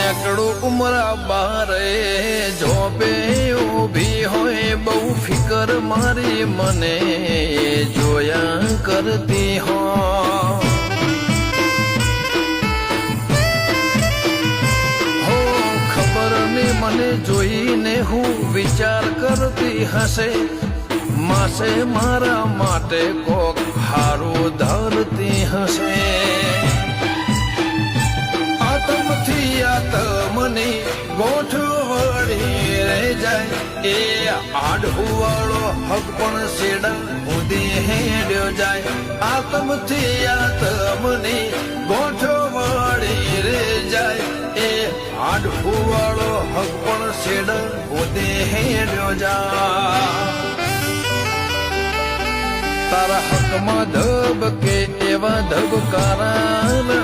નેકડું ઉમરા બારે જોબે ઊભી હોય બહુ ફિકર મારી મને જોયા કરતી હો ખબર ને મને જોઈને હું વિચાર કરતી હશે માસે મારા માટે કોક હારું ધરતી હશે આતમથી આતમની ગોઠવણી રહી જાય એ આડવાળો હક પણ શેડા ઉદી હેડ્યો જાય આતમથી આતમની ગોઠવણી રહી જાય એ આડવાળો હક પણ શેડા ઉદી હેડ્યો જાય તારા હકમાં ધબકે એવા ધબકારા